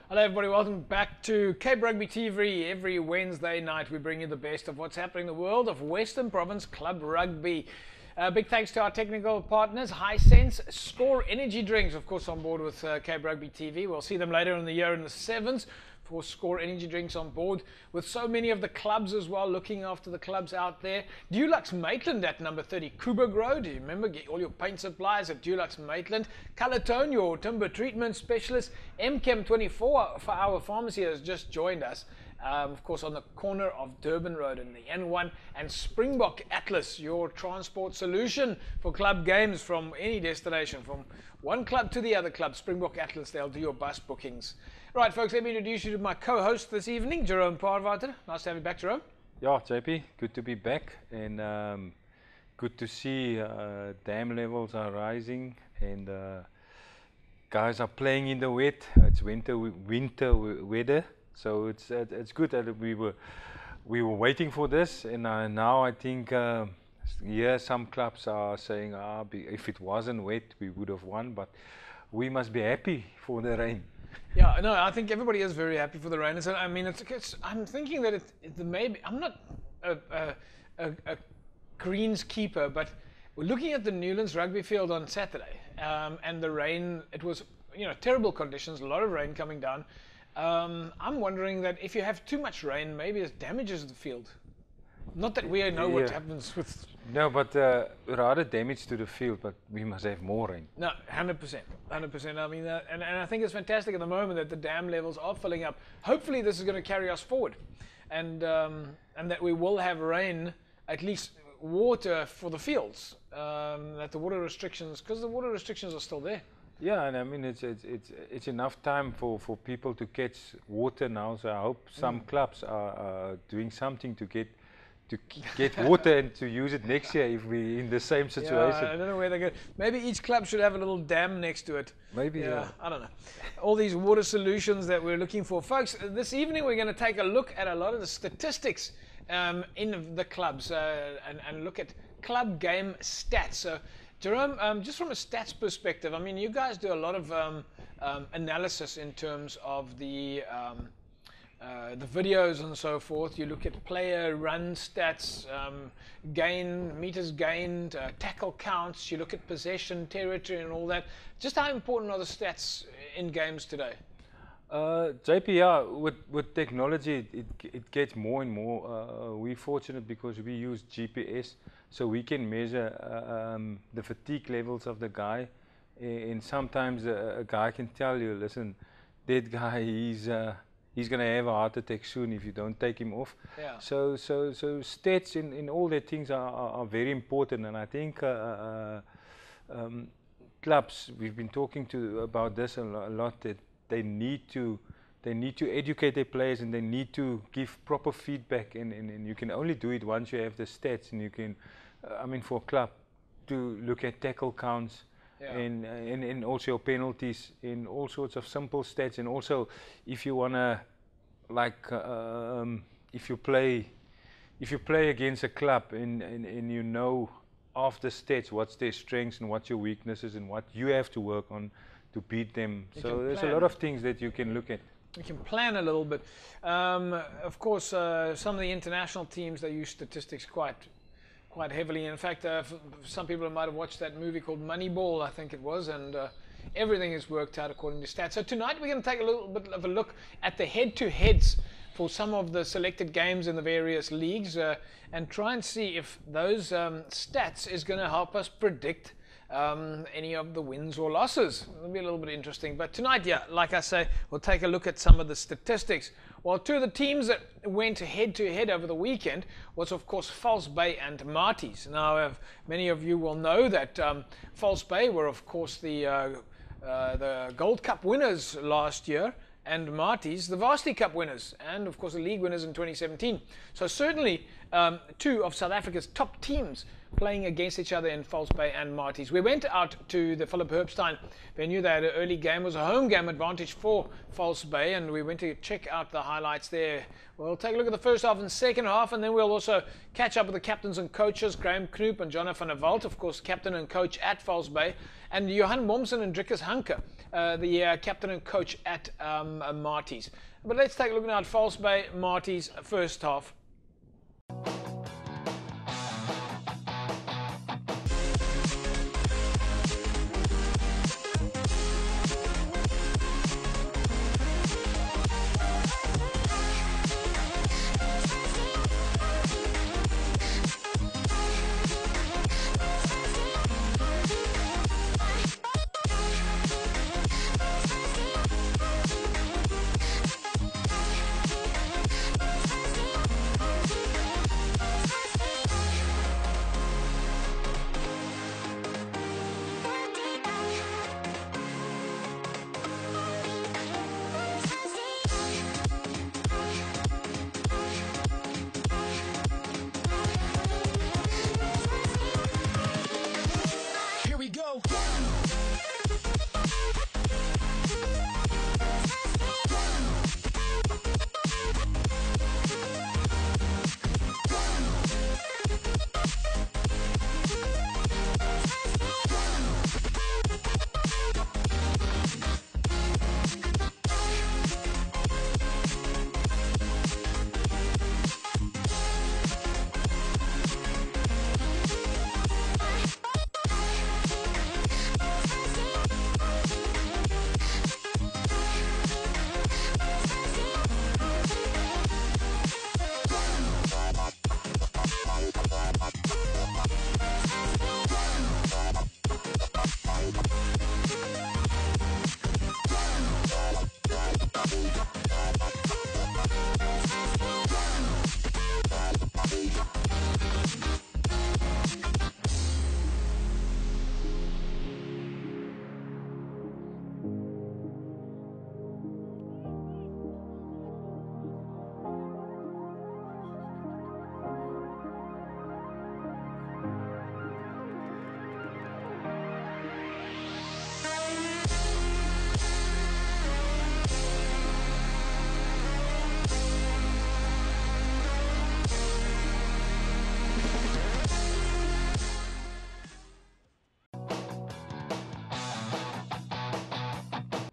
Hello everybody, welcome back to Cape Rugby TV. Every Wednesday night we bring you the best of what's happening in the world of Western Province Club Rugby. Big thanks to our technical partners, High Sense, Score Energy Drinks, of course on board with Cape Rugby TV. We'll see them later in the year in the sevens for Score Energy Drinks on board with so many of the clubs as well, looking after the clubs out there. Dulux Maitland at number 30, Coburg Road. You remember, get all your paint supplies at Dulux Maitland. Colortone, your timber treatment specialist. Mchem24 for our pharmacy has just joined us. Of course, on the corner of Durban Road and the N1, and Springbok Atlas, your transport solution for club games from any destination, from one club to the other club. Springbok Atlas, they'll do your bus bookings. Right, folks, let me introduce you to my co-host this evening, Jerome Parvater. Nice to have you back, Jerome. Yeah, JP, good to be back, and good to see dam levels are rising, and guys are playing in the wet. It's winter weather. So it's good that we were waiting for this, and now I think some clubs are saying, if it wasn't wet we would have won, but we must be happy for the rain. Yeah, no, I think everybody is very happy for the rain. So, I mean, I'm thinking that maybe I'm not a greenskeeper, but we're looking at the Newlands rugby field on Saturday, and the rain. It was terrible conditions, a lot of rain coming down. I'm wondering that if you have too much rain, maybe it damages the field. Not that we know what happens with... No, but rather damage to the field, but we must have more rain. No, 100%. 100%. I mean, and I think it's fantastic at the moment that the dam levels are filling up. Hopefully this is going to carry us forward. And that we will have rain, at least water for the fields. That the water restrictions, because the water restrictions are still there. Yeah, and I mean it's enough time for people to catch water now. So I hope some clubs are doing something to get water and to use it next year if we're in the same situation. Yeah, I don't know where they're going. Maybe each club should have a little dam next to it. Maybe. Yeah. I don't know. All these water solutions that we're looking for, folks. This evening we're going to take a look at a lot of the statistics in the clubs and look at club game stats. So, Jerome, just from a stats perspective, I mean, you guys do a lot of analysis in terms of the videos and so forth. You look at player run stats, meters gained, tackle counts. You look at possession, territory, and all that. Just how important are the stats in games today? JP, yeah, with technology, it gets more and more. We're fortunate because we use GPS, so we can measure the fatigue levels of the guy, and sometimes a guy can tell you, listen, that guy, he's going to have a heart attack soon if you don't take him off. Yeah. So stats in all that things are very important, and I think clubs, we've been talking about this a lot, that they need to educate their players, and they need to give proper feedback, and you can only do it once you have the stats, and you can, I mean, for a club to look at tackle counts, and also your penalties, in all sorts of simple stats, and also if you wanna, like, if you play against a club and you know of the stats what's their strengths and what's your weaknesses and what you have to work on to beat them. So there's a lot of things that you can look at. You can plan a little bit. Of course, some of the international teams, they use statistics quite heavily. In fact, some people might have watched that movie called Moneyball, I think it was, and everything is worked out according to stats. So tonight we're going to take a little bit of a look at the head-to-heads for some of the selected games in the various leagues, and try and see if those stats is going to help us predict any of the wins or losses. It'll be a little bit interesting. But tonight, like I say, we'll take a look at some of the statistics. Well, two of the teams that went head-to-head over the weekend was, of course, False Bay and Marties. Now, many of you will know that False Bay were, of course, the Gold Cup winners last year, and Marties the Varsity Cup winners, and of course the league winners in 2017. So certainly two of South Africa's top teams playing against each other in False Bay and Marties. We went out to the Philip Herbstein venue. They had an early game. It was a home game advantage for False Bay, and we went to check out the highlights there. We'll take a look at the first half and second half, and then we'll also catch up with the captains and coaches, Graham Knoop and Jonathan van der Walt, of course, captain and coach at False Bay, and Johan Momsen and Drickus Hanke, the captain and coach at Marties. But let's take a look now at False Bay, Marties, first half.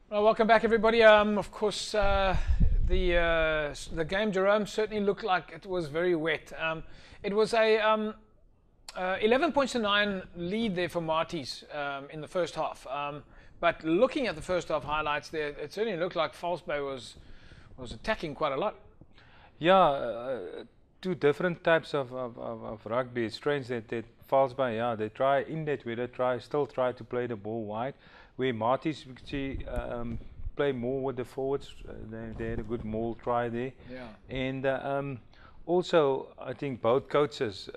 Well, welcome back, everybody. Of course, the game, Jerome, certainly looked like it was very wet. It was a 11 points to 9 lead there for Marties in the first half. But looking at the first half highlights there, it certainly looked like False Bay was attacking quite a lot. Yeah, two different types of rugby. It's strange that False Bay, yeah, they try in that weather, still try to play the ball wide. Where Marties play more with the forwards, they had a good maul try there. Yeah. And also, I think both coaches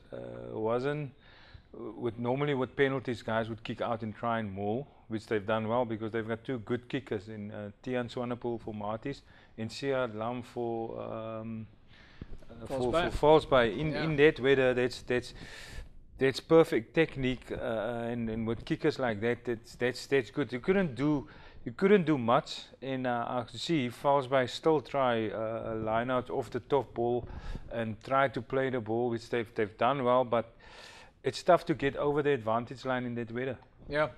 normally with penalties, guys would kick out and try and maul, which they've done well because they've got two good kickers in Tian Swanepoel for Marties and Siad Lam for False Bay. In that weather, that's perfect technique, and with kickers like that, that's good. You couldn't do much, and I see False Bay still try line out off the top ball and try to play the ball, which they've done well, but it's tough to get over the advantage line in that weather. Yeah,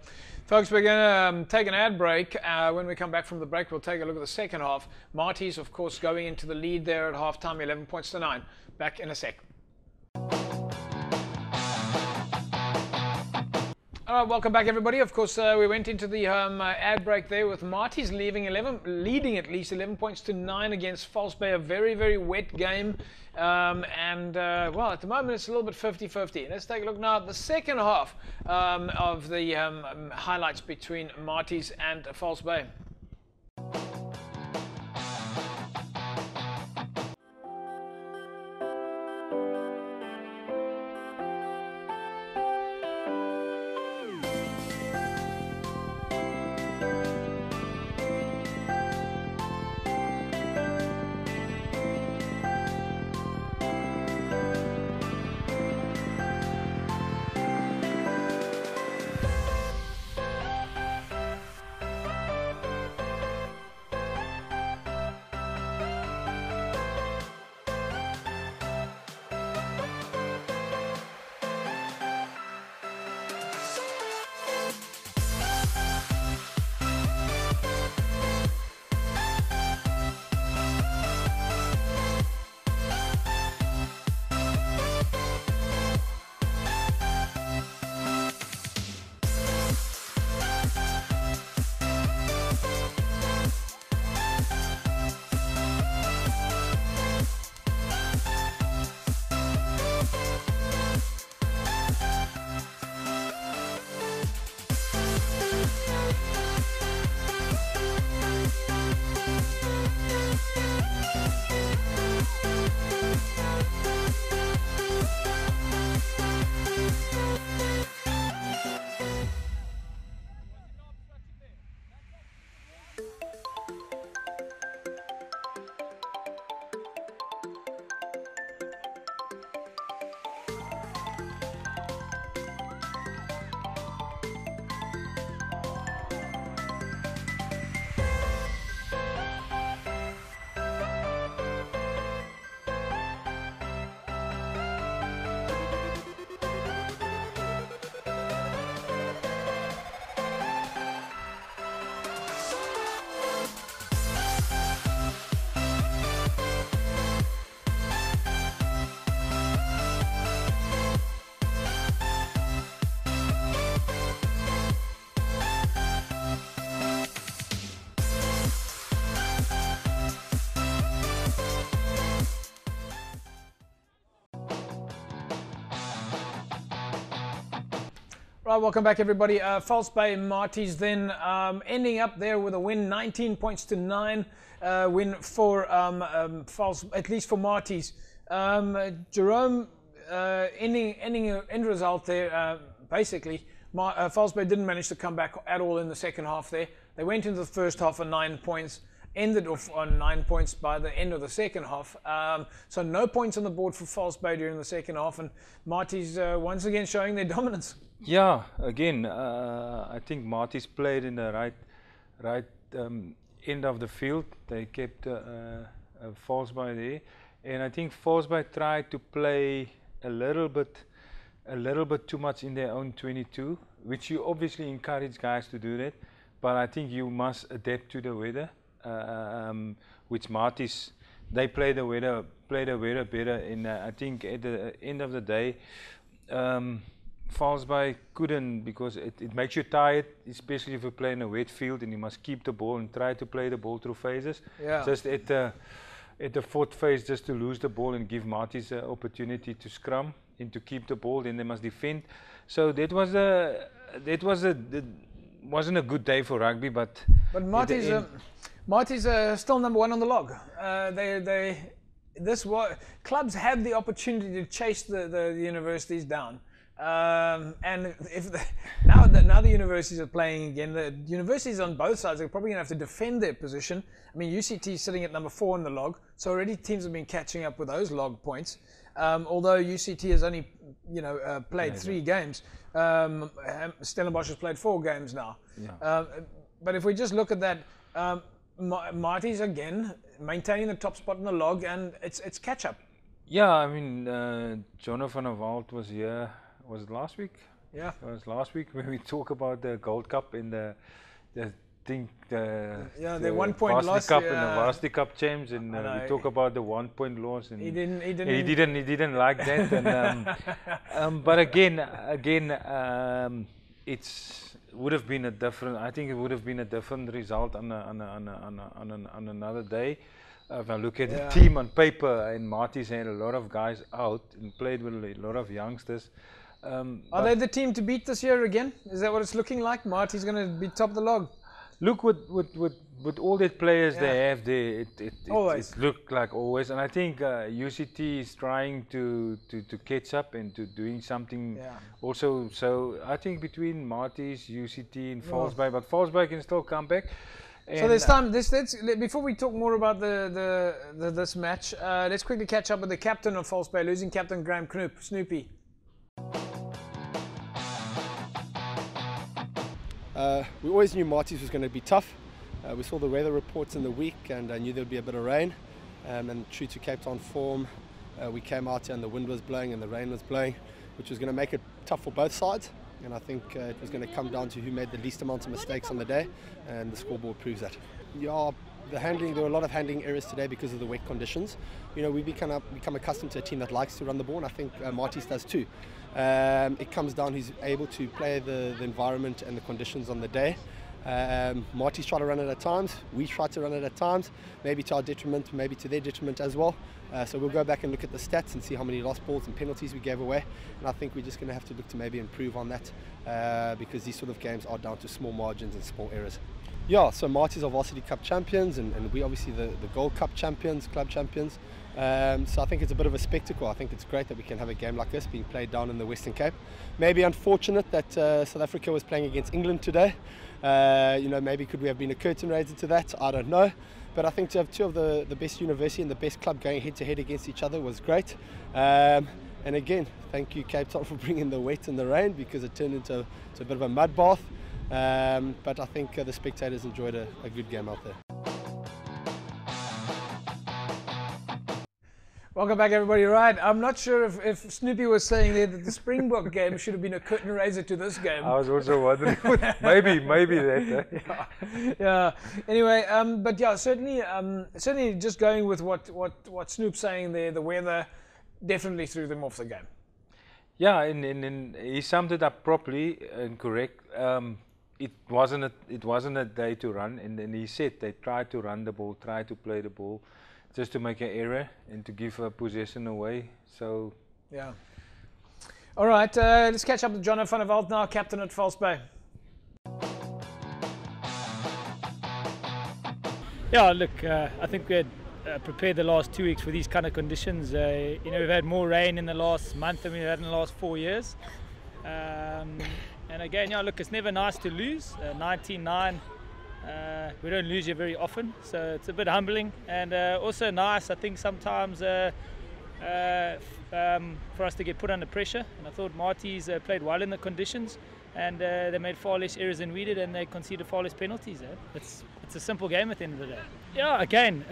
folks, we're going to take an ad break. When we come back from the break, we'll take a look at the second half. Marties, of course, going into the lead there at halftime, 11 points to 9. Back in a sec. All right, welcome back, everybody. Of course, we went into the ad break there with Marties leading at least 11 points to 9 against False Bay. A very, very wet game. Well, at the moment, it's a little bit 50-50. Let's take a look now at the second half of the highlights between Marties and False Bay. Right, welcome back everybody. False Bay Marties then ending up there with a win, 19 points to 9 win for False, at least for Marties. Jerome, end result there, basically. False Bay didn't manage to come back at all in the second half there. They went into the first half on 9 points, ended off on 9 points by the end of the second half. So no points on the board for False Bay during the second half, and Marties once again showing their dominance. Yeah, again, I think Marties played in the right end of the field. They kept False Bay there, and I think False Bay tried to play a little bit too much in their own 22, which you obviously encourage guys to do that. But I think you must adapt to the weather, which Marties, they play the weather better. And I think at the end of the day, False Bay couldn't, because it makes you tired, especially if you play in a wet field and you must keep the ball and try to play the ball through phases. Yeah. Just at the fourth phase, just to lose the ball and give Marties an opportunity to scrum and to keep the ball, then they must defend. So that wasn't a good day for rugby, but Marties are still number 1 on the log. Clubs have the opportunity to chase the universities down. And now the universities are playing again, the universities on both sides are probably going to have to defend their position. I mean, UCT is sitting at number 4 in the log, so already teams have been catching up with those log points. Although UCT has only, played 3 games, Stellenbosch has played 4 games now. Yeah. But if we just look at that, Marties again maintaining the top spot in the log, and it's catch up. Yeah, I mean, Jonathan van der Walt was here. Was it last week? Yeah. It was last week when we talk about the Gold Cup and the 1 point loss. Cup and the Varsity Cup champs, and we talk about the 1 point loss, and he didn't like that. And but again, it would have been a different. I think it would have been a different result on another day. If I look at the team on paper, and Marties had a lot of guys out and played with a lot of youngsters. Are they the team to beat this year again? Is that what it's looking like? Marties going to be top of the log? Look, with all the players they have there, it looked like always. And I think UCT is trying to catch up and to doing something also. So I think between Marties, UCT and False Bay, but False Bay can still come back. So there's time. Before we talk more about this match, let's quickly catch up with the captain of False Bay, losing captain Graham Snoopy. We always knew Marties was going to be tough. We saw the weather reports in the week, and I knew there'd be a bit of rain. And true to Cape Town form, we came out here and the wind was blowing and the rain was blowing, which was going to make it tough for both sides. And I think it was going to come down to who made the least amount of mistakes on the day, and the scoreboard proves that. Yeah, there were a lot of handling errors today because of the wet conditions. We've become accustomed to a team that likes to run the ball, and I think Marties does too. It comes down who's able to play the environment and the conditions on the day. Marties try to run it at times, we try to run it at times, maybe to our detriment, maybe to their detriment as well. So we'll go back and look at the stats and see how many lost balls and penalties we gave away, and I think we're just going to have to look to maybe improve on that, because these sort of games are down to small margins and small errors. Yeah, so Marties are Varsity Cup champions, and we obviously the Gold Cup champions, club champions. So I think it's a bit of a spectacle. I think it's great that we can have a game like this being played down in the Western Cape. Maybe unfortunate that South Africa was playing against England today. Maybe could we have been a curtain raiser to that? I don't know. But I think to have two of the best university and the best club going head to head against each other was great. And again, thank you Cape Town for bringing the wet and the rain, because it turned into a bit of a mud bath. But I think the spectators enjoyed a good game out there. Welcome back everybody. Right, I'm not sure if Snoopy was saying there that the Springbok game should have been a curtain raiser to this game. I was also wondering, maybe that. Yeah. Anyway, but yeah, certainly just going with what Snoop's saying there, the weather definitely threw them off the game. Yeah, and he summed it up properly and correct. It wasn't a day to run, and then he said they tried to run the ball, tried to play the ball, just to make an error and to give a possession away. So yeah. All right, let's catch up with Jono van der Walt now, captain at False Bay. Yeah, look, I think we had prepared the last 2 weeks for these kind of conditions. We've had more rain in the last month than we've had in the last 4 years. And again, look, it's never nice to lose. 19-9, we don't lose here very often, so it's a bit humbling and also nice, I think, sometimes for us to get put under pressure. And I thought Marty's played well in the conditions, and they made far less errors than we did, and they conceded far less penalties. It's a simple game at the end of the day. Yeah, again,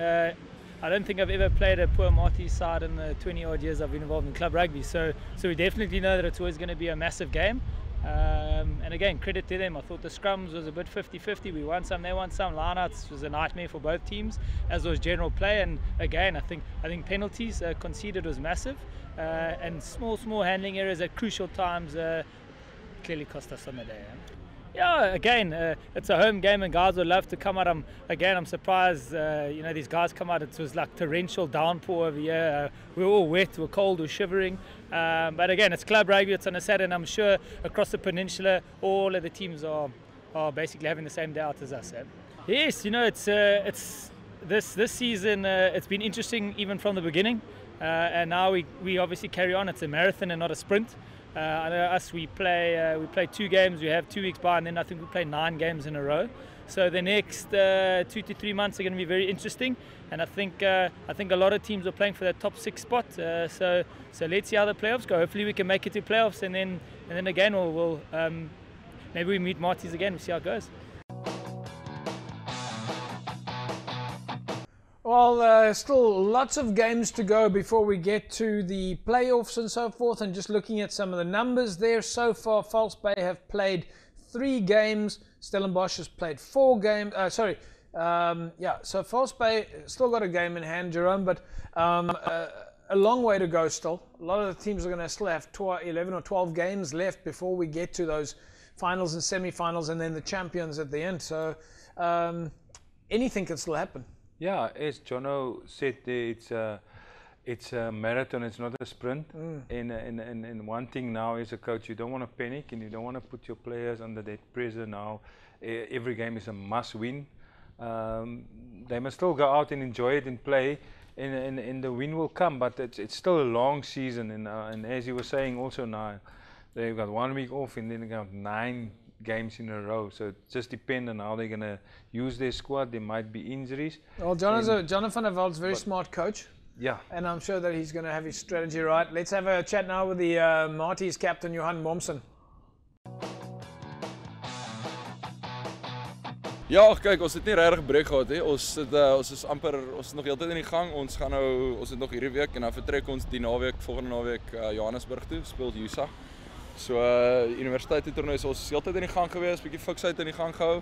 I don't think I've ever played a poor Marty's side in the 20-odd years I've been involved in club rugby. So we definitely know that it's always going to be a massive game. And again, credit to them. I thought the scrums was a bit 50-50. We won some, they won some. Lineouts was a nightmare for both teams, as was general play. And again, I think penalties conceded was massive, and small handling errors at crucial times clearly cost us on the day. Yeah, again, it's a home game and guys would love to come out. I'm surprised, these guys come out. It was like torrential downpour over here. We were all wet, we were cold, we were shivering. But again, it's club rugby, it's on a Saturday, and I'm sure across the peninsula, all of the teams are basically having the same day out as us. Yes, it's this season, it's been interesting even from the beginning. And now we obviously carry on. It's a marathon and not a sprint. I know us, we play 2 games, we have 2 weeks by, and then I think we play 9 games in a row. So the next 2 to 3 months are going to be very interesting, and I think a lot of teams are playing for that top 6 spot. So let's see how the playoffs go. Hopefully we can make it to playoffs, and then again we'll maybe we meet Marty's again. We'll see how it goes. Well, still lots of games to go before we get to the playoffs and so forth. And just looking at some of the numbers there so far, False Bay have played 3 games. Stellenbosch has played 4 games. So False Bay still got a game in hand, Jerome, but a long way to go still. A lot of the teams are going to still have 11 or 12 games left before we get to those finals and semi-finals and then the champions at the end. So anything can still happen. Yeah, as Jono said, it's a marathon, it's not a sprint. And one thing now as a coach, you don't want to panic and you don't want to put your players under that pressure now. Every game is a must win. They must still go out and enjoy it and play, and the win will come, but it's still a long season. And as you were saying also now, they've got 1 week off and then they got 9 games in a row, so it just depends on how they're going to use their squad. There might be injuries. Well, Jono van der Walt's a very smart coach. Yeah. And I'm sure that he's going to have his strategy right. Let's have a chat now with the Marty's captain, Johan Momsen. Ja, kyk, ons het nie regtig breek gehad nie. Ons is nog heeltyd in die gang. Ons het nog hierdie week en dan vertrek ons die naweek, volgende naweek Johannesburg toe, speel USA. So universiteitstoernooi is ons heeltyd in die gang gewees, bietjie fiksheid in die gang gehou.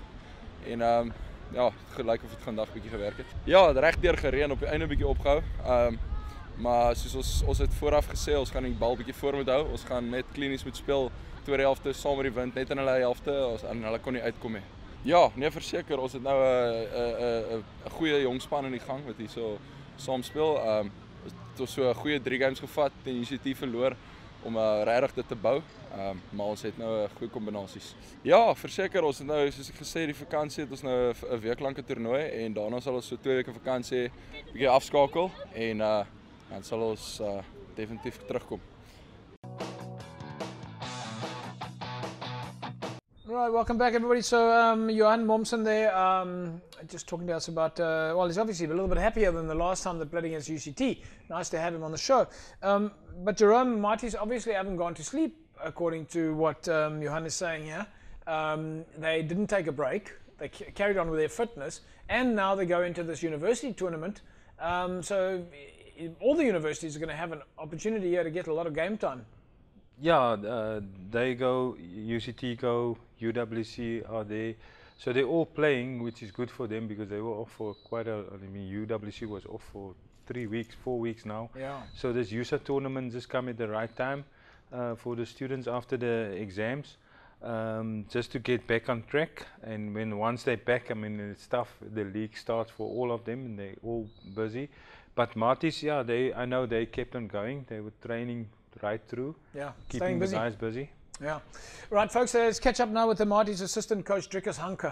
En gelyk of dit vandag bietjie gewerk het. Ja, regdeur gereën, op die einde bietjie opgehou. Maar soos ons het vooraf gesê, ons gaan die bal bietjie voor moet hou. Ons gaan net klinies moet speel, tweede helfte saam met die wind, net in hulle helfte, en hulle kon nie uitkom nie. Ja, nee, verseker, ons het nou 'n goeie jong span in die gang wat hier so saam speel. Het was so 'n goeie 3 games gevat en inisiatief verloor om regtig dit te bou. Maar ons het nou goeie kombinasies. Ja, verseker, ons het nou, soos ek gesê, die vakansie het ons nou 'n week lank 'n toernooi en daarna sal ons so 2 weke vakansie bietjie afskakel en dan sal ons definitief terugkom. Right, welcome back everybody. So Johan Momsen there, just talking to us about, well, he's obviously a little bit happier than the last time they played against UCT. Nice to have him on the show. But Jerome, Marty's obviously haven't gone to sleep, according to what Johan is saying here. They didn't take a break. They carried on with their fitness, and now they go into this university tournament. So all the universities are going to have an opportunity here to get a lot of game time. Yeah, they go, UCT go, UWC are there. So they're all playing, which is good for them because they were off for UWC was off for 3 weeks, 4 weeks now. Yeah. So this USA tournament just come at the right time for the students after the exams, just to get back on track. And once they're back, it's tough. The league starts for all of them and they're all busy. But Marty's, yeah, I know they kept on going. They were training right through, Yeah, keeping staying the busy. guys busy. Yeah. Right, folks, let's catch up now with the Marty's assistant coach, Drickus Hanke.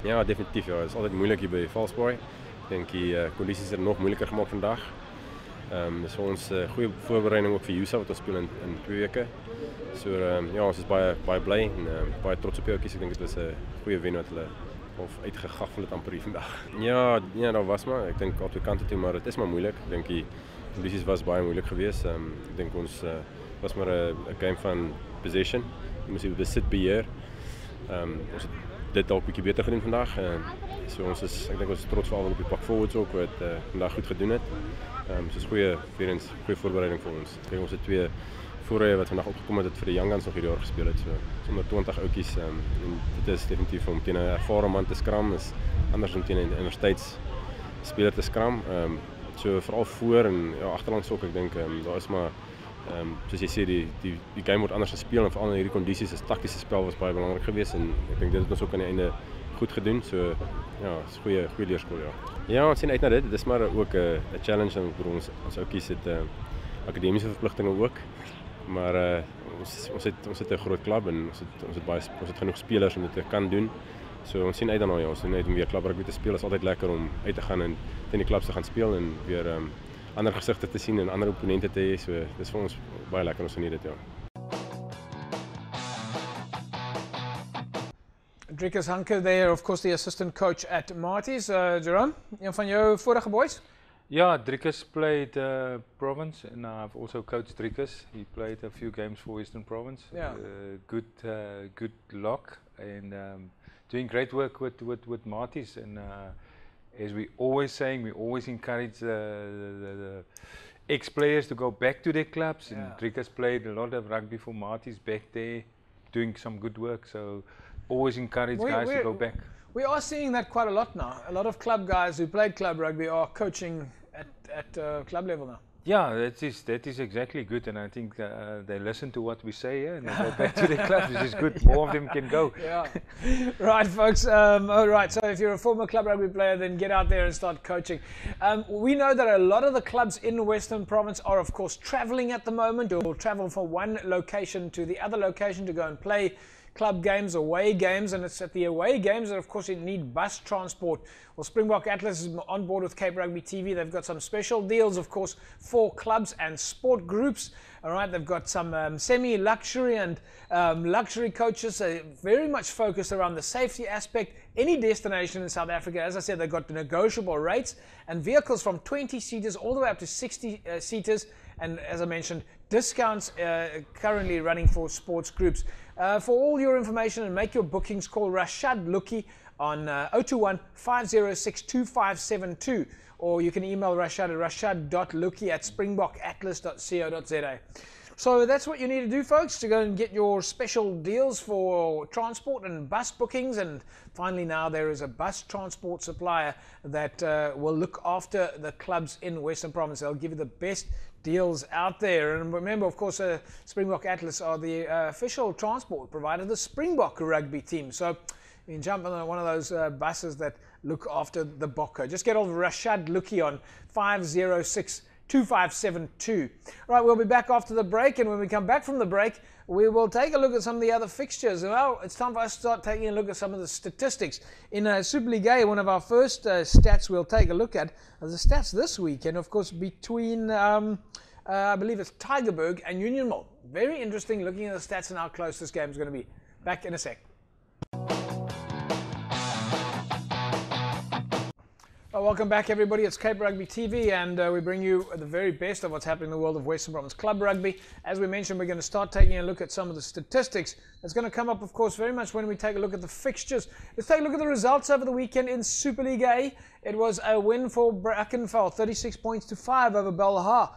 Ja, definitief. Ja. Het is altijd moeilijk hier bij Valsbaai. Ik denk die condities er nog moeilijker gemaakt vandaag. Dus voor ons goede voorbereiding ook voor USA, want we spelen in 2 weken. So, ja, ons is baie bly en baie trots op jou kies. Ik denk dit was 'n goeie wen wat hulle of uitgegaffel het amper hier vandag. Ja, daar was maar. Ik denk op twee kante toe, maar het is maar moeilijk. Ik denk die condities was baie moeilijk geweest. Ik denk ons was maar 'n game van possession. We moes die besit beheer. Ons het dit dalk 'n bietjie beter gedoen vandag. So ons is, ek dink ons is trots vir al wat op die pak forwards ook wat vandag goed gedoen het. So is goeie voorbereiding vir ons. Ek dink ons het 2 voorrye wat vandag opgekom het vir die young guns nog hierdie jaar gespeel het. So sonder 20 oudjies en dit is definitief om teen 'n ervare man te skram is anders om teen 'n universiteitsspeler te skram. So veral voor en ja, agterlangs ook ek dink daar is maar soos jy sê die game word anders gespeel en veral in hierdie kondisies is taktiese spel was baie belangrik geweest en ek dink dit het ons ook aan die einde goed gedoen. So ja, is goeie leerskool ja. Ja, ons sien uit na dit. Dit is maar ook 'n challenge en vir ons oudjies het akademiese verpligtinge ook. Maar ons het 'n groot klub en ons het genoeg spelers om dit te kan doen. So ons sien uit daarna ja, ons sien uit om weer klub rugby te speel. Dit is altyd lekker om uit te gaan en teen die klubs te gaan speel en weer ander gesigte te sien en ander opponente te hê. So dis vir ons baie lekker, ons geniet dit ja. Drickus Hanke there, of course, the assistant coach at Marty's. Jerome, een van jou vorige boys? Yeah, Drickus played Province, and I've also coached Drickus. He played a few games for Western Province. Yeah. Good luck and doing great work with Marty's. And as we always saying, we always encourage the ex-players to go back to their clubs. Yeah. And Drickus played a lot of rugby for Marty's back there, doing some good work. So always encourage guys to go back. We are seeing that quite a lot now. A lot of club guys who played club rugby are coaching at club level now. Yeah, that is exactly good, and I think they listen to what we say and they go back to their clubs, which is good. More of them can go. Yeah. Right, folks. All right, so if you're a former club rugby player, then get out there and start coaching. We know that a lot of the clubs in the Western Province are, of course, traveling at the moment, or will travel from one location to the other location to go and play club games, away games, and it's at the away games that, of course, you need bus transport. Well, Springbok Atlas is on board with Cape Rugby TV. They've got some special deals, of course, for clubs and sport groups. All right, they've got some semi-luxury and luxury coaches, very much focused around the safety aspect. Any destination in South Africa, as I said, they've got negotiable rates and vehicles from 20 seaters all the way up to 60 seaters. And as I mentioned, discounts currently running for sports groups. For all your information and make your bookings, call Rashad Luki on 021-506-2572. Or you can email Rashad at rashad.luki@springbokatlas.co.za. So that's what you need to do, folks, to go and get your special deals for transport and bus bookings. And finally now there is a bus transport supplier that will look after the clubs in Western Province. They'll give you the best deals out there. And remember, of course, Springbok Atlas are the official transport provider of the Springbok rugby team. So you can jump on one of those buses that look after the Bokko. Just get old Rashad Luki on 506-2572. Right, we'll be back after the break, and when we come back from the break, we will take a look at some of the other fixtures. Well, it's time for us to start taking a look at some of the statistics. In Super League A, one of our first stats we'll take a look at are the stats this week, and of course between, I believe it's Tygerberg and Union Mill. Very interesting looking at the stats and how close this game is going to be. Back in a sec. Welcome back, everybody. It's Cape Rugby TV, and we bring you the very best of what's happening in the world of Western Province Club Rugby. As we mentioned, we're going to start taking a look at some of the statistics. It's going to come up, of course, very much when we take a look at the fixtures. Let's take a look at the results over the weekend in Super League A. It was a win for Brackenfell, 36 points to 5 over Belhar.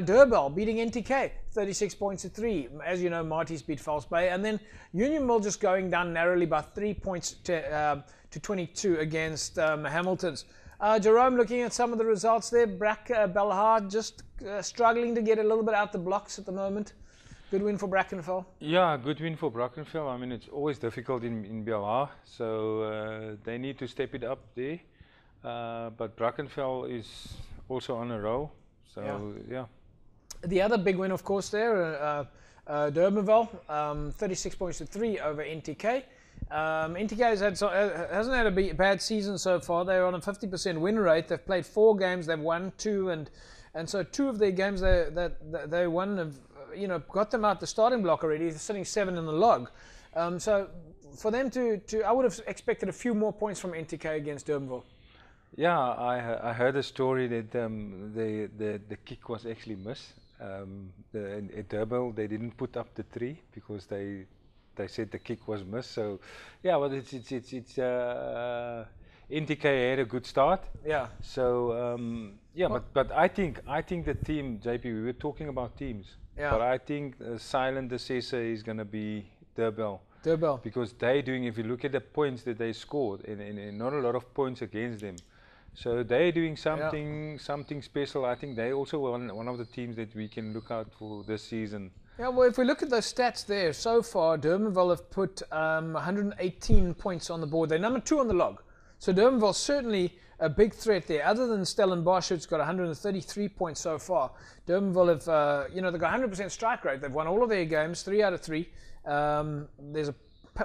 Durban beating NTK, 36 points to 3. As you know, Marty's beat False Bay. And then Union Mill just going down narrowly by 3 points to 22 against Hamilton's. Jerome, looking at some of the results there, Belhar just struggling to get a little bit out the blocks at the moment. Good win for Brackenfell. Yeah, good win for Brackenfell. I mean, it's always difficult in Belhar, so they need to step it up there. But Brackenfell is also on a roll. So yeah. The other big win, of course, there, Durbanville, 36 points to 3 over NTK. NTK hasn't had a bad season so far. They're on a 50% win rate. They've played 4 games. They've won 2, and so 2 of their games they won have got them out the starting block already. They're sitting 7 in the log. So for them to I would have expected a few more points from NTK against Durbanville. Yeah, I heard a story that the kick was actually missed. At Durbanville they didn't put up the 3 because they said the kick was missed. So yeah, well it's NTK had a good start. Yeah. So but I think the team, JP, we were talking about teams. Yeah. But I think silent assessor is going to be Durbanville. Because if you look at the points that they scored, and not a lot of points against them. So they're doing something special. I think they also one of the teams that we can look out for this season. Yeah, well, if we look at those stats there, so far, Durbanville have put 118 points on the board. They're number 2 on the log. So Durbanville's certainly a big threat there. Other than Stellenbosch, who's got 133 points so far. Durbanville have, they've got 100% strike rate. They've won all of their games, 3 out of 3. There's a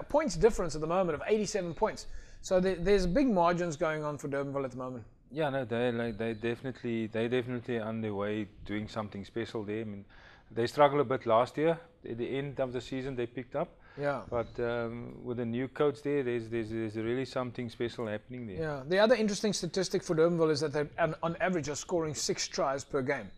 points difference at the moment of 87 points. So there's big margins going on for Durbanville at the moment. Yeah, no, they definitely on their way doing something special there. I mean, they struggled a bit last year. At the end of the season, they picked up. Yeah. But with a new coach there, there's really something special happening there. Yeah. The other interesting statistic for Durbanville is that they, on average, are scoring 6 tries per game.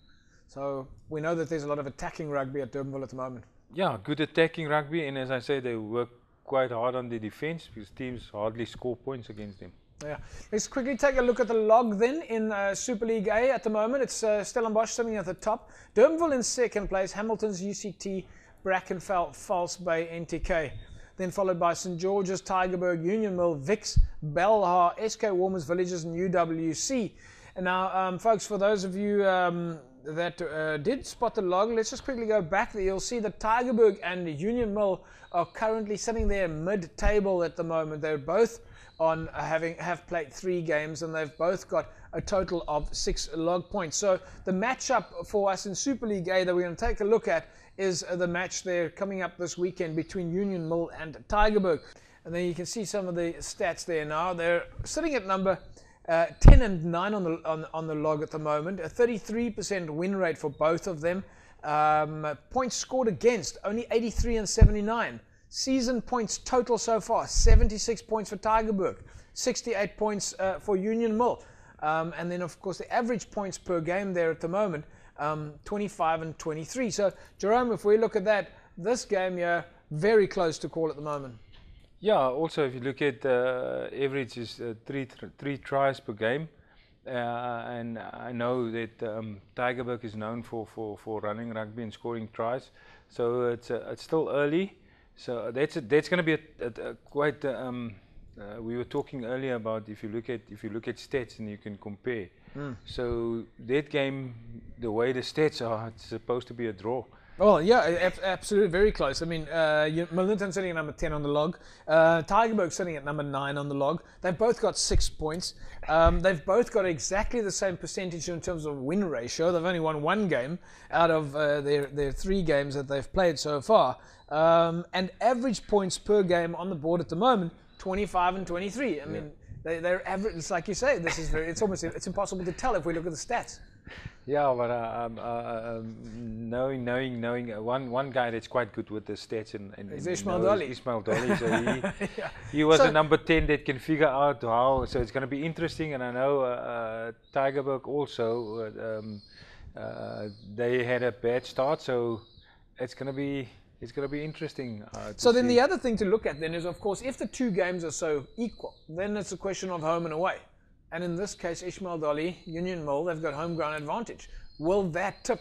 So we know that there's a lot of attacking rugby at Durbanville at the moment. Yeah, good attacking rugby, and as I say, they work quite hard on the defense because teams hardly score points against them. Yeah. Let's quickly take a look at the log then in Super League A at the moment. It's Stellenbosch sitting at the top. Durbanville in second place, Hamilton's UCT, Brackenfell, False Bay, NTK. Then followed by St. George's, Tygerberg, Union Mill, Vix, Belhar, SK Warmers, Villages and UWC. And now, folks, for those of you that did spot the log, let's just quickly go back there. You'll see that Tygerberg and Union Mill are currently sitting there mid-table at the moment. They're both on have played 3 games, and they've both got a total of 6 log points. So the matchup for us in Super League A that we're going to take a look at is the match there coming up this weekend between Union Mill and Tygerberg. And then you can see some of the stats there now. They're sitting at number 10 and 9 on the log at the moment. A 33% win rate for both of them. Points scored against, only 83 and 79. Season points total so far, 76 points for Tygerberg, 68 points for Union Mill. And then, of course, the average points per game there at the moment, 25 and 23. So, Jerome, if we look at that, this game here, very close to call at the moment. Yeah, also if you look at average is 3 tries per game. And I know that Tygerberg is known for running rugby and scoring tries. So it's still early. So that's going to be quite. We were talking earlier about if you look at stats and you can compare. So that game, the way the stats are, it's supposed to be a draw. Oh yeah, absolutely, very close. I mean, Millington sitting at number 10 on the log, Tygerberg sitting at number 9 on the log. They've both got 6 points. They've both got exactly the same percentage in terms of win ratio. They've only won 1 game out of their 3 games that they've played so far. And average points per game on the board at the moment, 25 and 23. I mean, they're average. It's like you say, this is it's impossible to tell if we look at the stats. Yeah, but knowing one guy that's quite good with the stats and Ismail Dolly. Ismail Dolly, so he was a number 10 that can figure out how. So it's going to be interesting, and I know Tygerberg also they had a bad start, so it's going to be interesting. So then the other thing to look at then is, of course, if the 2 games are so equal, then it's a question of home and away. And in this case, Ismail Dolly, Union Mill, they've got home ground advantage. Will that tip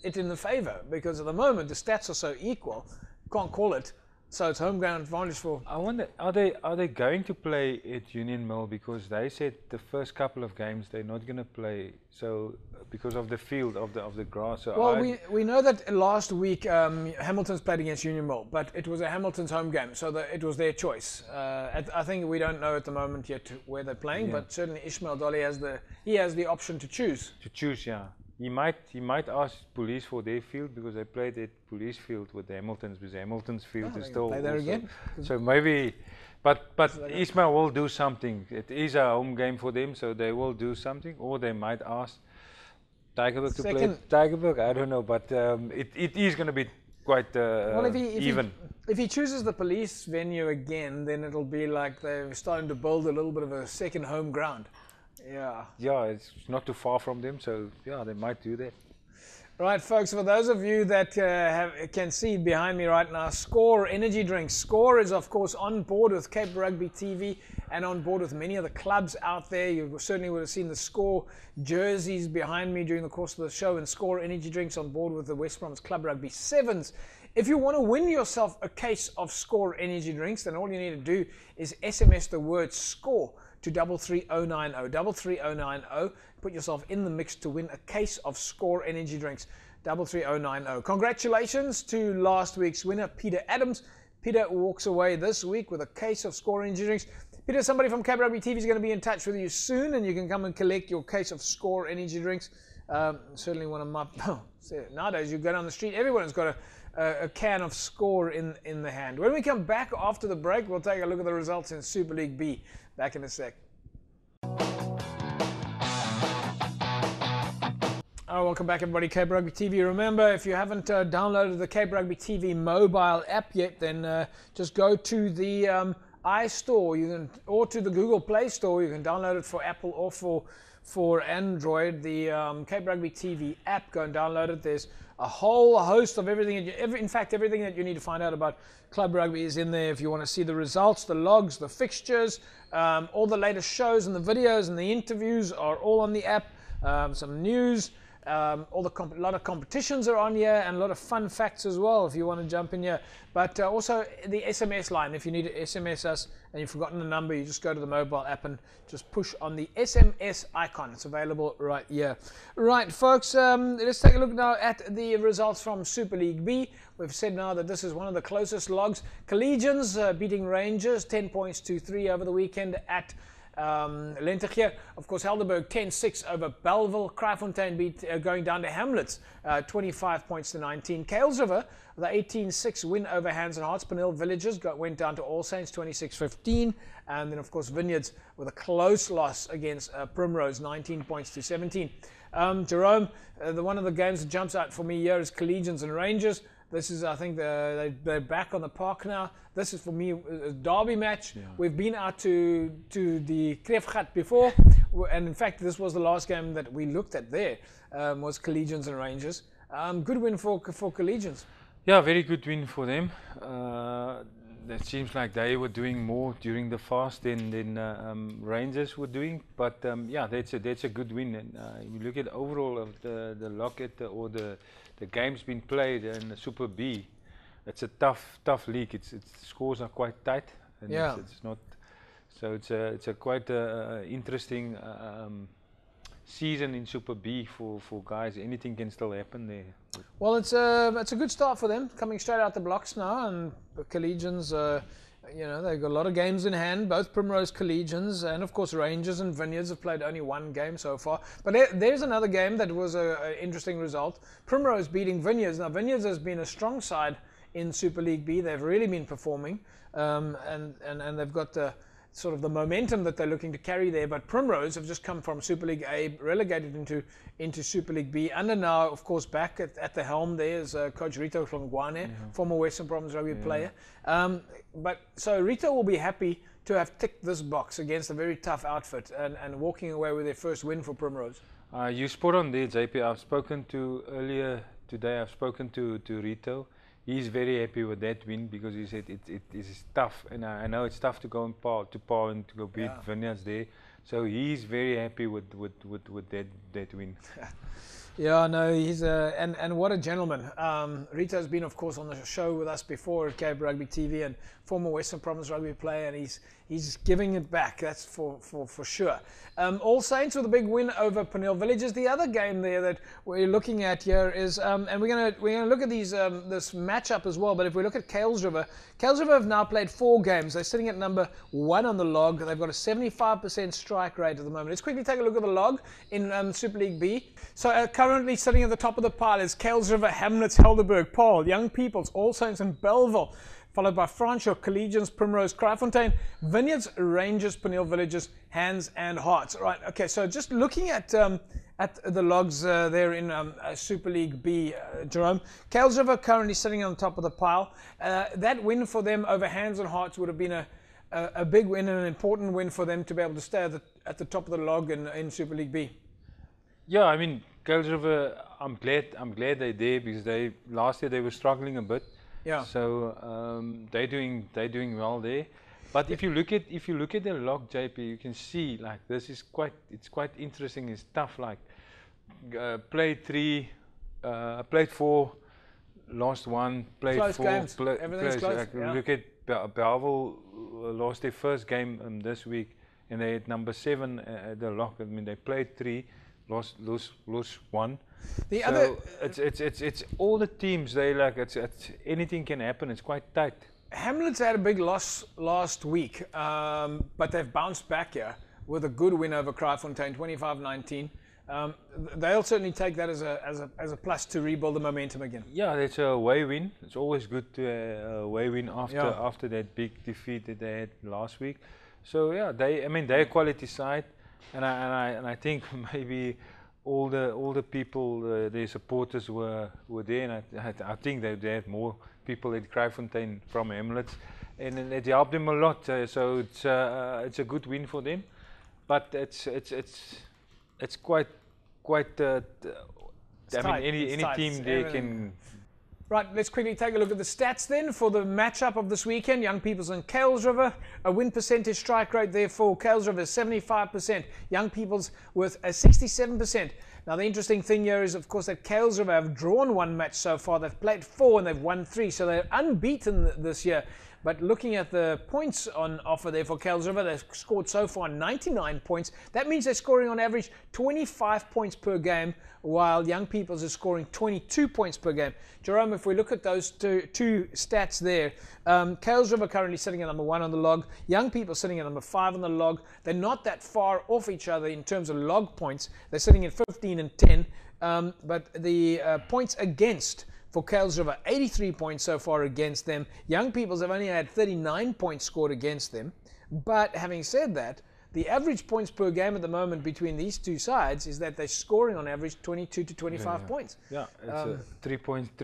it in the favour? Because at the moment, the stats are so equal, can't call it. So it's home ground advantage for. I wonder, are they going to play at Union Mill, because they said the first couple of games they're not going to play, so because of the field of the grass. So Well, we know that last week Hamilton's played against Union Mill, but it was a Hamilton's home game, so it was their choice. I think we don't know at the moment yet where they're playing, Yeah. but certainly Ishmael Dolly has the option to choose. to choose, yeah. He might ask police for their field, because they played at police field with the Hamiltons, because Hamilton's field Oh, is they still play there also- again. So maybe, but Ismail will do something. It is a home game for them, so they will do something, or they might ask Tygerberg to play. Second- Tygerberg, I don't know, but it is going to be quite Well, if even. if he chooses the police venue again, then it'll be like they're starting to build a little bit of a second home ground. Yeah. Yeah, it's not too far from them, so yeah, they might do that. Right, folks, for those of you that can see behind me right now, Score Energy Drinks. Score is, of course, on board with Cape Rugby TV and on board with many of the clubs out there. You certainly would have seen the Score jerseys behind me during the course of the show, and Score Energy Drinks on board with the West Bromwich Club Rugby Sevens. If you want to win yourself a case of Score Energy Drinks, then all you need to do is SMS the word SCORE to 33090, 33090. Put yourself in the mix to win a case of Score Energy Drinks, 33090. Congratulations to last week's winner, Peter Adams. Peter walks away this week with a case of Score Energy Drinks. Peter, somebody from Cape Rugby TV is going to be in touch with you soon, and you can come and collect your case of Score Energy Drinks. Certainly one of my... nowadays, you go down the street, everyone's got a can of Score in the hand. When we come back after the break, we'll take a look at the results in Super League B. Back in a sec. Welcome back, everybody. Cape Rugby TV. Remember, if you haven't downloaded the Cape Rugby TV mobile app yet, then just go to the iStore, or to the Google Play Store. You can download it for Apple or for Android. The Cape Rugby TV app. Go and download it. There's a whole host of everything. In fact, everything that you need to find out about Club Rugby is in there. If you want to see the results, the logs, the fixtures, all the latest shows and the videos and the interviews are all on the app. Some news. A lot of competitions are on here, and a lot of fun facts as well if you want to jump in here. But also the SMS line, if you need to SMS us and you've forgotten the number, you just go to the mobile app and just push on the SMS icon. It's available right here. Right, folks, let's take a look now at the results from Super League B. We've said now that this is one of the closest logs. Collegians beating Rangers 10 points to 3 over the weekend at Lentegeur. Of course, Helderberg 10-6 over Belleville. Kraaifontein going down to Hamlets 25 points to 19. Kales River, the 18-6 win over Hands and Hearts. Penil Villages went down to All Saints 26-15. And then, of course, Vineyards with a close loss against Primrose 19 points to 17. Jerome, one of the games that jumps out for me here is Collegians and Rangers. This is, I think, they're back on the park now. This is, for me, a derby match. Yeah. We've been out to the Kreefgat before, and in fact, this was the last game that we looked at there, was Collegians and Rangers. Good win for Collegians. Yeah, very good win for them. It seems like they were doing more during the fast than Rangers were doing, but yeah, that's a good win. And you look at overall of the locket or the games being played in the Super B, it's a tough league. Its scores are quite tight, and yeah, it's not. So it's a quite interesting season in Super B for guys. Anything can still happen there. Well, it's a good start for them, coming straight out the blocks now, and the Collegians, they've got a lot of games in hand. Both Primrose Collegians and, of course, Rangers and Vineyards have played only one game so far. But there's another game that was an interesting result. Primrose beating Vineyards. Now, Vineyards has been a strong side in Super League B. They've really been performing, and they've got the sort of the momentum that they're looking to carry there. But Primrose have just come from Super League A, relegated into Super League B, and are now, of course, back at the helm. There's Coach Rito Hlongwane, former Western Province rugby player. But so Rito will be happy to have ticked this box against a very tough outfit and walking away with their first win for Primrose. You spot on there, JP. I've spoken to earlier today. I've spoken to Rito. He's very happy with that win because he said it is tough, and I know it's tough to go and to par and to go beat Vineyards there, So he's very happy with that win. Yeah, no, he's and what a gentleman. Rito's been, of course, on the show with us before at Cape Rugby TV, and former Western Province rugby player, and he's giving it back. That's for sure. All Saints with a big win over Peniel Villages. The other game there that we're looking at here is, and we're gonna look at these this matchup as well. But if we look at Kales River have now played 4 games. They're sitting at number 1 on the log. They've got a 75% strike rate at the moment. Let's quickly take a look at the log in Super League B. So currently sitting at the top of the pile is Kales River, Hamlets, Helderberg, Paul, Young Peoples, All Saints, and Belleville, followed by Franschhoek, Collegians, Primrose, Kraaifontein, Vineyards, Rangers, Peniel Villages, Hands and Hearts. Right, okay, so just looking at the logs there in Super League B, Jerome, Kales River currently sitting on top of the pile. That win for them over Hands and Hearts would have been a big win and an important win for them to be able to stay at the top of the log in Super League B. Yeah, I mean, Kales River, I'm glad they're there, because last year they were struggling a bit. Yeah. So they're doing well there. But if you look at the log, JP, you can see like it's quite interesting. It's tough. Like played 3, played 4, lost 1, played close 4. Games. Everything's close. Like, Yeah. look at Belleville lost their first game this week, and they had number 7 at the log. I mean, they played 3. Lost 1. The so other, it's all the teams. They like it's anything can happen. It's quite tight. Hamlets had a big loss last week, but they've bounced back here with a good win over Kraaifontein, 25-19. They'll certainly take that as a plus to rebuild the momentum again. Yeah, it's a away win. It's always good to away win after that big defeat that they had last week. So yeah, they're a quality side. And I think maybe all the people, their supporters were there, and I think they had more people at Kraaifontein from Hamlets, and it helped them a lot. So it's a good win for them, but it's quite. Any team there can. Right, let's quickly take a look at the stats then for the matchup of this weekend. Young Peoples and Kales River. A win percentage strike rate there for Kales River is 75%. Young Peoples with a 67%. Now the interesting thing here is, of course, that Kales River have drawn 1 match so far. They've played 4 and they've won 3, so they're unbeaten this year. But looking at the points on offer there for Kales River, they've scored so far 99 points. That means they're scoring on average 25 points per game, while Young Peoples is scoring 22 points per game. Jerome, if we look at those two stats there, Kales River currently sitting at number 1 on the log, Young Peoples sitting at number 5 on the log. They're not that far off each other in terms of log points. They're sitting at 15 and 10, but the points against for Kales River, 83 points so far against them. Young Peoples have only had 39 points scored against them. But having said that, the average points per game at the moment between these two sides is that they're scoring on average 22 to 25 points. Yeah, it's a 3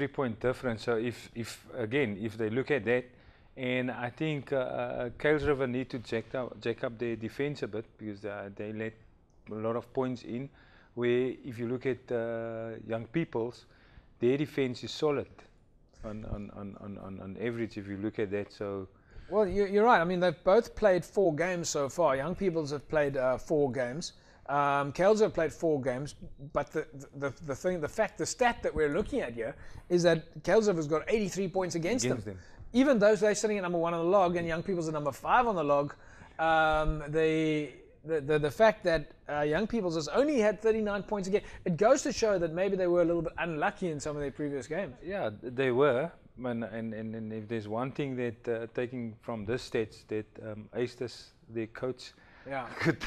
point difference. So if they look at that, and I think Kales River need to jack up their defense a bit, because they let a lot of points in. Where if you look at Young Peoples, their defense is solid on average if you look at that. So, well, you're right. I mean, they've both played 4 games so far. Young Peoples have played 4 games. Kales have played 4 games. But the stat that we're looking at here is that Kales has got 83 points against them. Even though they're sitting at number 1 on the log and Young Peoples are number 5 on the log, the fact that Young Peoples has only had 39 points again, it goes to show that maybe they were a little bit unlucky in some of their previous games. Yeah, they were. And if there's one thing that taking from this stats, that Aestus, their coach, could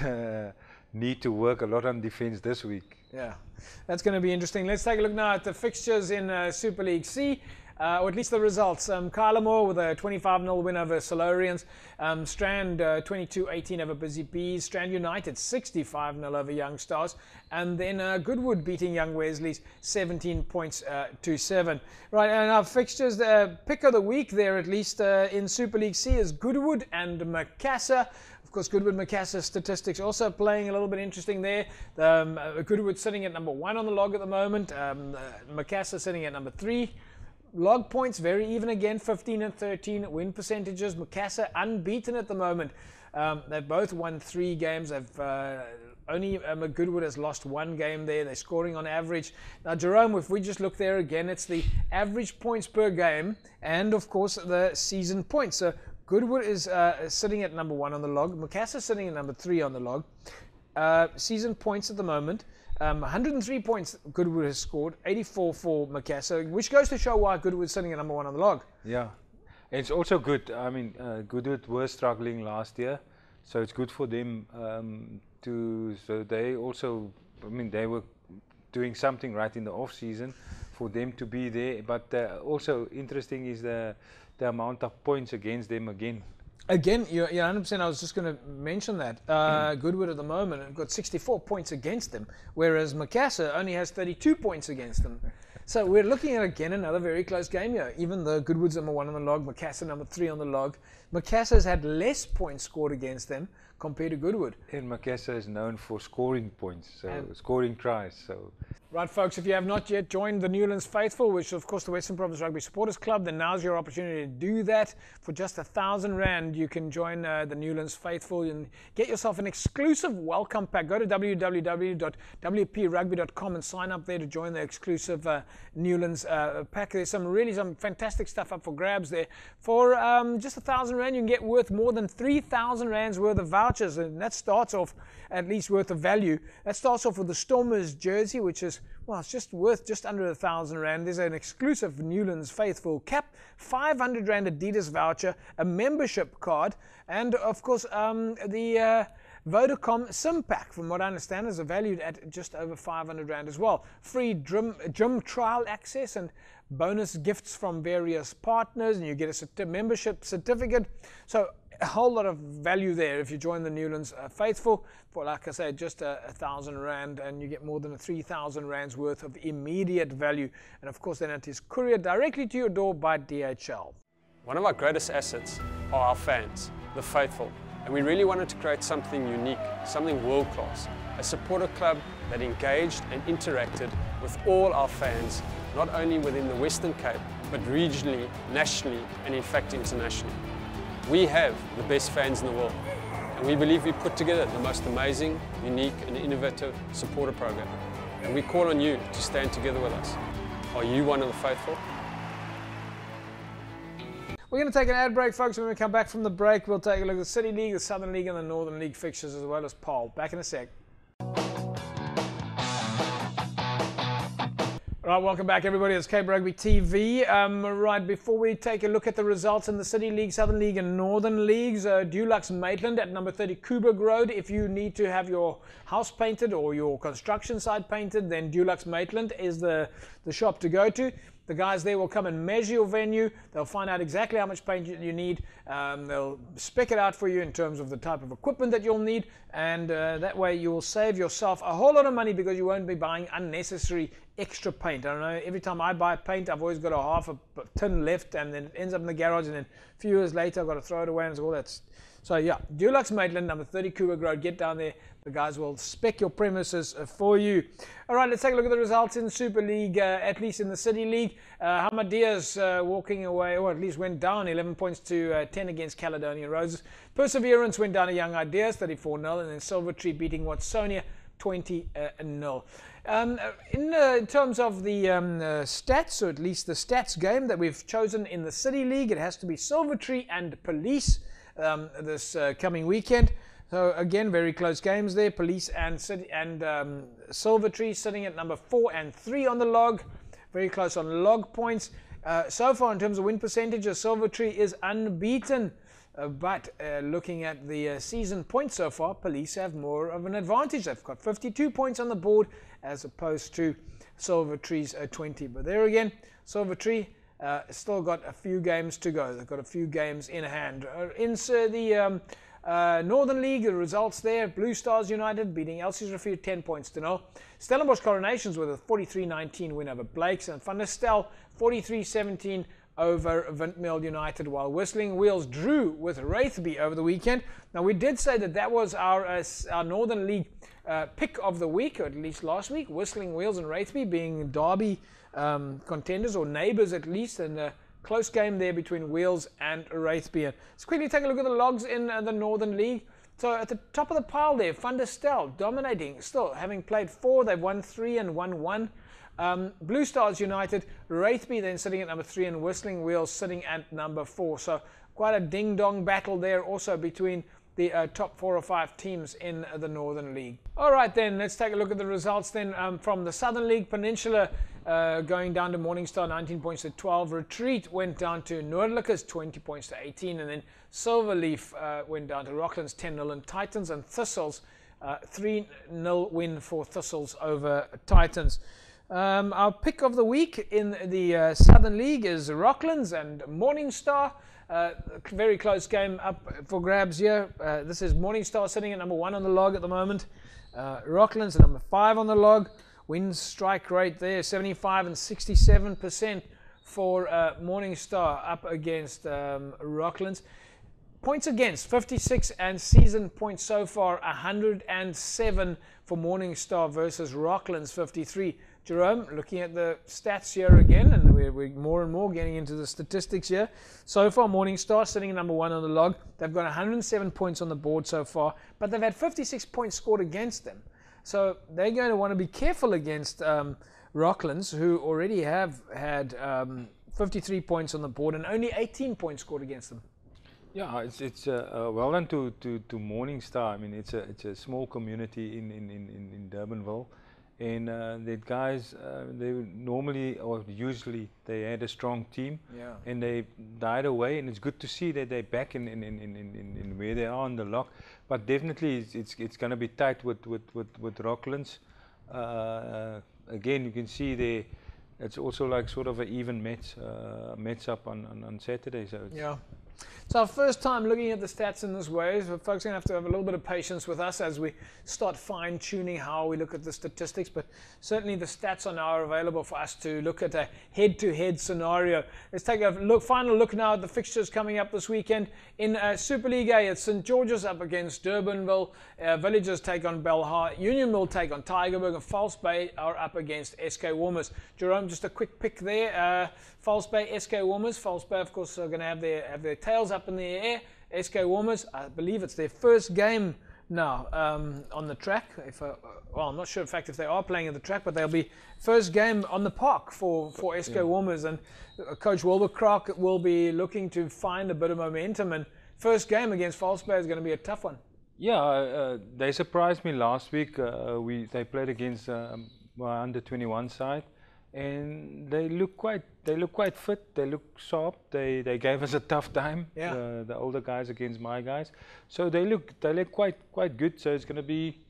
need to work a lot on defense this week. Yeah, that's going to be interesting. Let's take a look now at the fixtures in Super League C. Or at least the results. Kylemore with a 25-0 win over Solarians. Strand 22-18 over Busy Bees. Strand United 65-0 over Young Stars. And then Goodwood beating Young Wesley's 17 points to 7. Right, and our fixtures, the pick of the week there, at least in Super League C, is Goodwood and Macassar. Of course, Goodwood Macassar statistics also playing a little bit interesting there. Goodwood sitting at number 1 on the log at the moment. Macassar sitting at number 3. Log points, very even again, 15 and 13. Win percentages, Macassar unbeaten at the moment. They've both won 3 games. Only Goodwood has lost 1 game there. They're scoring on average. Now, Jerome, if we just look there again, it's the average points per game and, of course, the season points. So Goodwood is sitting at number 1 on the log. Macassar sitting at number 3 on the log. Season points at the moment. 103 points Goodwood has scored, 84 for Macassar, which goes to show why Goodwood is sitting at number 1 on the log. Yeah, it's also good. I mean, Goodwood were struggling last year, so it's good for them so they also, I mean, they were doing something right in the off season for them to be there. But also interesting is the amount of points against them again. Again, you're 100%. I was just going to mention that. Goodwood at the moment have got 64 points against them, whereas Macassar only has 32 points against them. So we're looking at, again, another very close game here. Even though Goodwood's number 1 on the log, Macassar number 3 on the log, Macassar's had less points scored against them compared to Goodwood. And Macassar is known for scoring points, so scoring tries. So. Right, folks, if you have not yet joined the Newlands Faithful, which is, of course, the Western Province Rugby Supporters Club, then now's your opportunity to do that. For just R1,000, you can join the Newlands Faithful and get yourself an exclusive welcome pack. Go to www.wprugby.com and sign up there to join the exclusive Newlands pack. There's some fantastic stuff up for grabs there. For just R1,000, you can get worth more than 3,000 rands worth of vouchers, and that starts off at least worth of value. That starts off with the Stormers jersey, which is, well, it's just worth just under R1,000. There's an exclusive Newlands Faithful cap, 500 Rand Adidas voucher, a membership card, and of course the Vodacom SIM pack, from what I understand, is valued at just over 500 Rand as well. Free gym trial access and bonus gifts from various partners, and you get a membership certificate. So a whole lot of value there if you join the Newlands Faithful for, like I say, just R1,000, and you get more than 3,000 Rands worth of immediate value. And of course, then it is couriered directly to your door by DHL. One of our greatest assets are our fans, the Faithful. And we really wanted to create something unique, something world-class. A supporter club that engaged and interacted with all our fans, not only within the Western Cape, but regionally, nationally, and in fact internationally. We have the best fans in the world, and we believe we put together the most amazing, unique and innovative supporter program. And we call on you to stand together with us. Are you one of the Faithful? We're going to take an ad break, folks. When we come back from the break, we'll take a look at the City League, the Southern League and the Northern League fixtures, as well as Paul. Back in a sec. Right, welcome back, everybody. It's Cape Rugby TV. Right, before we take a look at the results in the City League, Southern League and Northern Leagues, Dulux Maitland at number 30 Coburg Road. If you need to have your house painted or your construction site painted, then Dulux Maitland is the shop to go to. The guys there will come and measure your venue. They'll find out exactly how much paint you need. They'll spec it out for you in terms of the type of equipment that you'll need. And that way you will save yourself a whole lot of money because you won't be buying unnecessary extra paint. I don't know, every time I buy paint, I've always got a half a tin left, and then it ends up in the garage, and then a few years later I've got to throw it away and all that. So yeah, Dulux Maitland, number 30 Coburg Road. Get down there. The guys will spec your premises for you. All right, let's take a look at the results in Super League, at least in the City League. Hamadias walking away, or at least went down 11 points to 10 against Caledonian Roses. Perseverance went down to Young Ideas, 34-0, and then Silvertree beating Watsonia, 20-0. In terms of the stats, or at least the stats game that we've chosen in the City League, it has to be Silvertree and Police this coming weekend. So again, very close games there. Police and Silvertree sitting at number 4 and 3 on the log. Very close on log points. So far in terms of win percentages, Silvertree is unbeaten. But looking at the season points so far, Police have more of an advantage. They've got 52 points on the board as opposed to Silvertree's 20. But there again, Silvertree still got a few games to go. They've got a few games in hand. In the Northern League, the results there: Blue Stars United beating Elsie's Refuge 10 points to 0. Stellenbosch Coronations with a 43-19 win over Blakes, and Van der Stel 43-17 over Windmill United, while Whistling Wheels drew with Wraithby over the weekend. Now, we did say that was our Northern League pick of the week, or at least last week, Whistling Wheels and Wraithby being Derby contenders, or neighbours at least, and a close game there between Wales and Wraithby. Let's quickly take a look at the logs in the Northern League. So at the top of the pile there, Van der Stel dominating, still having played 4, they've won 3 and won 1. Blue Stars United, Wraithby then sitting at number 3, and Whistling Wheels sitting at number 4. So quite a ding-dong battle there also between the top 4 or 5 teams in the Northern League. All right then, let's take a look at the results then from the Southern League. Peninsula going down to Morningstar, 19 points to 12. Retreat went down to Noordlikers, 20 points to 18. And then Silverleaf went down to Rocklands, 10-0. And Titans and Thistles, 3-0 win for Thistles over Titans. Our pick of the week in the Southern League is Rocklands and Morningstar. Very close game up for grabs here. This is Morningstar sitting at number 1 on the log at the moment. Rocklands at number 5 on the log. Win strike rate there, 75 and 67% for Morningstar up against Rocklands. Points against, 56, and season points so far, 107 for Morningstar versus Rocklands, 53. Jerome, looking at the stats here again, and we're more and more getting into the statistics here. So far, Morningstar sitting at number 1 on the log. They've got 107 points on the board so far, but they've had 56 points scored against them. So they're going to want to be careful against Rocklands, who already have had 53 points on the board and only 18 points scored against them. Yeah, it's well done to Morningstar. I mean, it's a small community in Durbanville. And the guys, they normally or usually they had a strong team, and they died away. And it's good to see that they're back in where they are on the lock. But definitely, it's going to be tight with Rocklands. Again, you can see there, it's also like sort of an even match up on Saturday. So it's It's our first time looking at the stats in this way, so folks are going to have a little bit of patience with us as we start fine-tuning how we look at the statistics, but certainly the stats are now available for us to look at a head-to-head scenario. Let's take a final look now at the fixtures coming up this weekend. In Super League A, it's St. George's up against Durbanville, Villagers take on Belhar, Union will take on Tygerberg, and False Bay are up against SK Warmers. Jerome, just a quick pick there. False Bay, SK Warmers. False Bay, of course, are going to have their tails up in the air. SK Warmers, I believe it's their first game now on the track. Well, I'm not sure, in fact, if they are playing at the track, but they'll be first game on the park for SK Warmers. And Coach Wilbur-Crock will be looking to find a bit of momentum. And first game against False Bay is going to be a tough one. Yeah, they surprised me last week. They played against my under-21 side. And they look quite fit. They look sharp. They gave us a tough time. Yeah. The older guys against my guys. So they look quite good. So it's going to be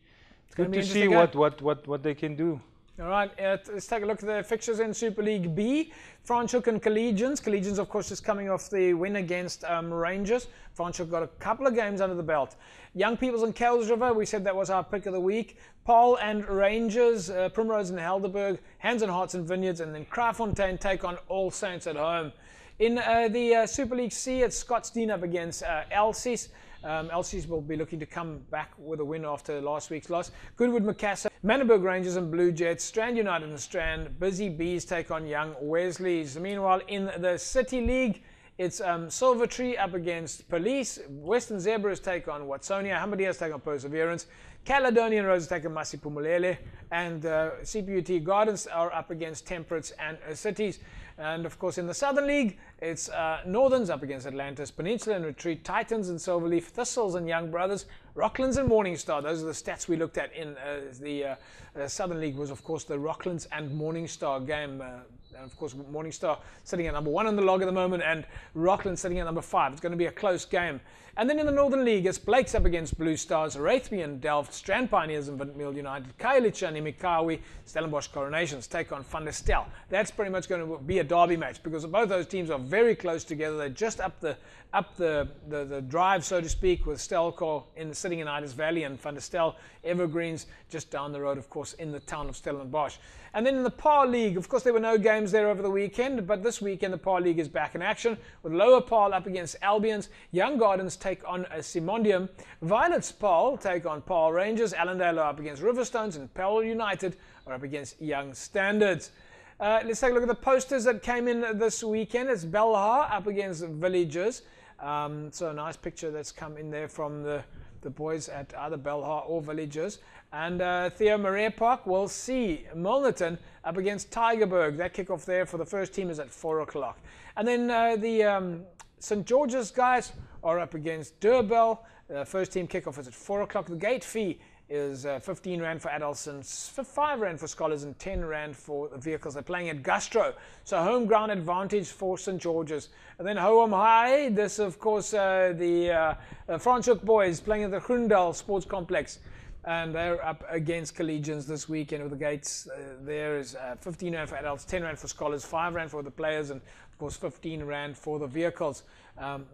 good to see what they can do. All right, let's take a look at the fixtures in Super League B. Franschhoek and Collegians. Collegians, of course, is coming off the win against Rangers. Franschhoek got a couple of games under the belt. Young Peoples and Kells River, we said that was our pick of the week. Paul and Rangers, Primrose and Helderberg, Hands and Hearts and Vineyards, and then Kraaifontein take on All Saints at home. In the Super League C, it's Scottsdene up against Elsies. Elsies will be looking to come back with a win after last week's loss. Goodwood Macassar, Manenberg Rangers and Blue Jets, Strand United and Strand, Busy Bees take on Young Wesleys. Meanwhile, in the City League, it's Silvertree up against Police, Western Zebras take on Watsonia, Hamburdias take on Perseverance, Caledonian Roses take on Masiphumelele, and CPUT Gardens are up against Temperates and Cities. And of course in the Southern League, it's Northerns up against Atlantis, Peninsula and Retreat, Titans and Silverleaf, Thistles and Young Brothers, Rocklands and Morningstar. Those are the stats we looked at in the Southern League. Was of course the Rocklands and Morningstar game. And of course Morningstar sitting at number 1 on the log at the moment, and Rocklands sitting at number 5. It's going to be a close game. And then in the Northern League, it's Blake's up against Blue Stars, Wraithby and Delft, Strand Pioneers and Windmill United, Khayelitsha and Imikawi, Stellenbosch Coronations take on Van der Stel. That's pretty much going to be a derby match because both those teams are very close together. They're just up the drive, so to speak, with Stelco sitting in Idas Valley and Van der Stel Evergreens just down the road, of course, in the town of Stellenbosch. And then in the Par League, of course, there were no games there over the weekend, but this weekend the Par League is back in action with Lower Paarl up against Albions, Young Gardens take on Simondium, Violet's Paarl take on Paarl Rangers, Allendale are up against Riverstones, and Paarl United are up against Young Standards. Let's take a look at the posters that came in this weekend. It's Belhar up against Villagers. So a nice picture that's come in there from the boys at either Belhar or Villagers. And Theo Marais Park will see Milnerton up against Tygerberg. That kickoff there for the first team is at 4 o'clock. And then the St. George's guys are up against Durbell. First team kickoff is at 4 o'clock. The gate fee is 15 Rand for adults and 5 Rand for scholars and 10 Rand for the vehicles. They're playing at Gustro. So home ground advantage for St. George's. And then Hoam High, this of course the Franschhoek boys playing at the Groendal Sports Complex. And they're up against Collegians this weekend with the gates. There is 15 Rand for adults, 10 Rand for scholars, 5 Rand for the players, and of course 15 Rand for the vehicles.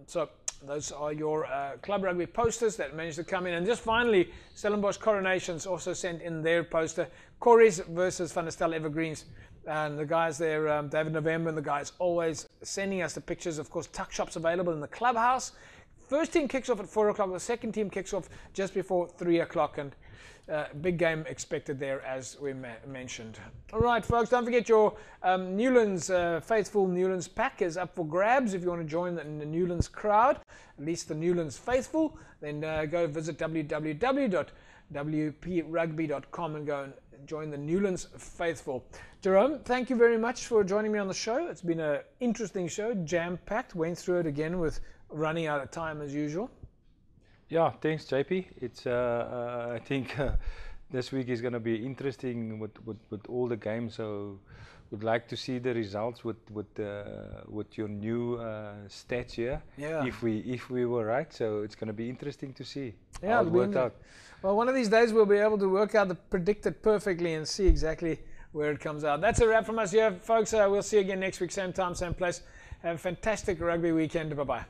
So those are your club rugby posters that managed to come in. And just finally, Stellenbosch Coronations also sent in their poster. Corries versus Van der Stel Evergreens. And the guys there, David November and the guys always sending us the pictures. Of course, tuck shops available in the clubhouse. First team kicks off at 4 o'clock. The second team kicks off just before 3 o'clock. And big game expected there, as we mentioned. All right, folks, don't forget your Newlands, Faithful Newlands pack is up for grabs. If you want to join the Newlands crowd, at least the Newlands Faithful, then go visit www.wprugby.com and go and join the Newlands Faithful. Jerome, thank you very much for joining me on the show. It's been an interesting show, jam-packed. Went through it again with running out of time as usual. Yeah, thanks, JP. It's I think this week is going to be interesting with all the games. So would like to see the results with your new stats here. Yeah. If we were right, so it's going to be interesting to see how it worked out. Well, one of these days we'll be able to work out predict it perfectly and see exactly where it comes out. That's a wrap from us here, folks. We'll see you again next week, same time, same place. Have a fantastic rugby weekend. Bye bye.